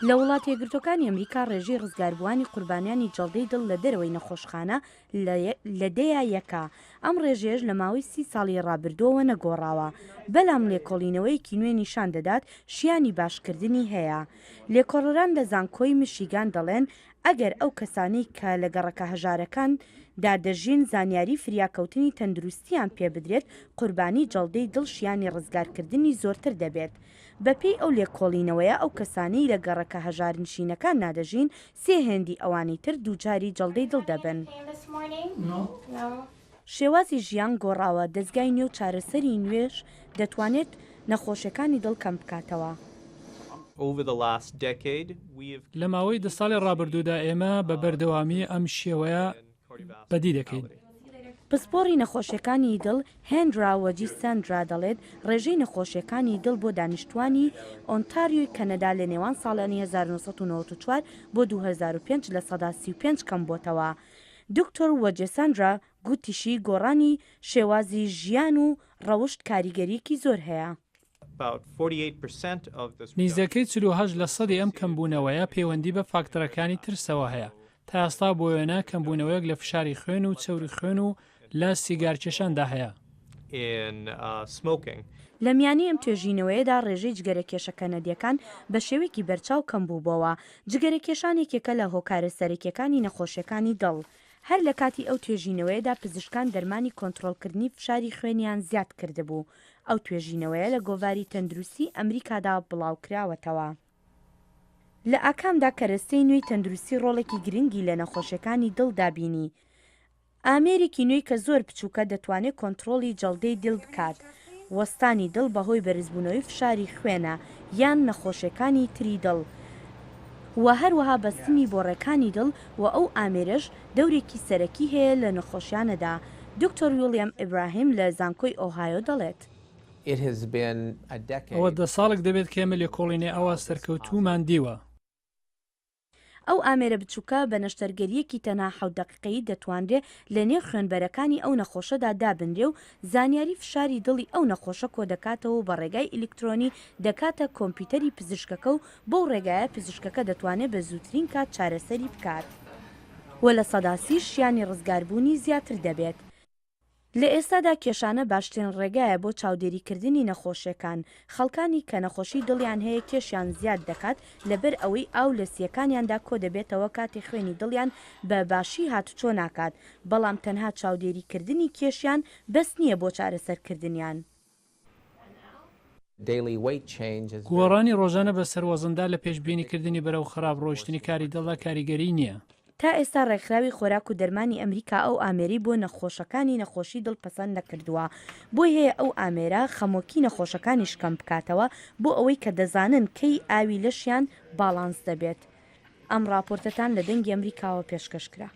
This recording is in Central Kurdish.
لە وڵاتە یەکگرتووەکانی ئەمریکا ڕێژەی ڕزگاربووانی قوربانیانی جەڵدەی دڵ لە دەرەوەی نەخۆشخانە لە دەیە یەکا. ئەم ڕێژێژ لە ماوەی 30 ساڵی ڕابردووەوە نەگۆڕاوە. بەلام لێکۆڵینەوەیەکی نوێ نیشان دەدات شیانی باشکردنی هەیە. لێکۆڵەران لە زانکۆی میشیگان دەڵێن ئەگەر ئەو کەسانی کە لە گەڕەکە هەژارەکان دادەژین زانیاری فریاکەوتنی تەندروستیان پێ بدرێت، قوربانی جەڵدەی دڵ شیانی ڕزگارکردنی زۆرتر دەبێت. بەپێی ئەو لێکۆڵینەوەیە ئەو کەسانی لە گەڕەکە هەژارنشینەکان نادەژین سێ هێندی ئەوانی تر دووجاری جەڵدەی دڵ دەبن. شێوازی ژیان گۆڕاوە. دەستگای نوێ و چارەسەری نوێش دەتوانێت نەخۆشیەکانی دڵ کەم بکاتەوە. لە ماوەی 10 ساڵی ڕابردوودا ئێمە بە بەردەوامی ئەم شێوەیە بەدی دەکەین. پسپۆڕی نەخۆشیەکانی دڵ هێنرا وەجی ساندرا دەڵێت ڕێژەی نەخۆشیەکانی دڵ بۆ دانیشتوانی ئۆنتاریۆی کەنەدا لە نێوان ساڵانی 1994 بۆ 2005 لە سەدا 35 کەم بۆتەوە. دکتۆر وەجی ساندرا گوتیشی گۆڕانی شێوازی ژیان و ڕەوشت کاریگەریەکی زۆر هەیە. نیزەکەی 48% ئەم کەمبوونەوەیە پەیوەندی بە فاکتەرەکانی ترسەوە هەیە. تا ئێستا بۆ وێنە کەمبوونەوەیەک لە فشاری خوێن و چەوری خوێن و لە سیگارکێشاندا هەیە. لە میانی ئەم توێژینەوەیەدا ڕێژەی جگەرەکێشە کەنەدیەکان بە شێوەیەکی بەرچاو کەم بووبەوە. جگەرەکێشانێکێکە لە هۆکارە سەرەکیەکانی نەخۆشیەکانی دڵ. هەر لە کاتی ئەو توێژینەوەیەدا پزیشکان دەرمانی کۆنتڕۆڵکردنی فشاری خوێنیان زیاد کردبوو. ئەو توێژینەوەیە لە گۆڤاری تەندروستی ئەمریکادا بڵاوکراوەتەوە. لە ئاکامدا کەرەستەی نوێی تەندروستی ڕۆڵێکی گرنگی لە نەخۆشیەکانی دڵ دابینی. ئامێرێکی نوێی کە زۆر بچووکە دەتوانێت کۆنتڕۆڵی جەڵدەی دڵ بکات. وەستانی دڵ بەهۆی بەرزبوونەوەی فشاری خوێنە یان نەخۆشیەکانی تری دڵ و هەروەها بەستنی بۆڕێکانی دڵ و ئەو ئامێرەش دەورێکی سەرەکی هەیە لە نەخۆشیانەدا. دکتۆر ویلیام ئیبراهیم لە زانکۆی ئۆهایۆ دەڵێت ئەوە 10 ساڵێک دەبێت کە ئێمە لێکۆڵینەی ئەوە سەرکەوتوومان دیوە. ئەو ئامێرە بچووکە بە نەشتەرگەریەکی تەنها 7 دقیقەیی دەتوانرێت لە نێو خوێنبەرەکانی ئەو نەخۆشەدا دابنرێ و زانیاری فشاری دڵی ئەو نەخۆشە کۆ دەکاتەوە بە ڕێگای ئیلکترۆنی دەکاتە کۆمپیوتەری پزیشکەکە و بۆ ڕێگایە پزیشکەکە دەتوانێت بە زووترین کات چارەسەری بکات و لە سەدا 30 شیانی ڕزگاربوونی زیاتر دەبێت. لە ئێستادا کێشانە باشترین ڕێگایە بۆ چاودێریکردنی نەخۆشیەکان. خەڵکانی کە نەخۆشی دڵیان هەیە کێشیان زیاد دەکات لەبەر ئەوەی ئاو لە سیەکانیاندا کۆ دەبێتەوە کاتی خوێنی دڵیان بە باشی هاتوچۆ ناکات، بەڵام تەنها چاودێریکردنی کێشیان بەس نییە بۆ چارەسەرکردنیان. گۆڕانی ڕۆژانە بە سەروەزندا لە پێشبینیکردنی بەرەو خراپ ڕۆیشتنی کاری دڵدا کاریگەری نییە. تا ئێستا ڕێکخراوی خۆراک و دەرمانی ئەمریکا ئەو ئامێری بۆ نەخۆشەکانی نەخۆشی دڵ پەسەند نەکردووە. بۆی هەیە ئەو ئامێرە خەمۆکی نەخۆشەکانی شکەم بکاتەوە بۆ ئەوەی کە دەزانن کەی ئاوی لەشیان باڵانس دەبێت. ئەم راپۆرتەتان لە دەنگی ئەمریکاوە پێشکەشکرا.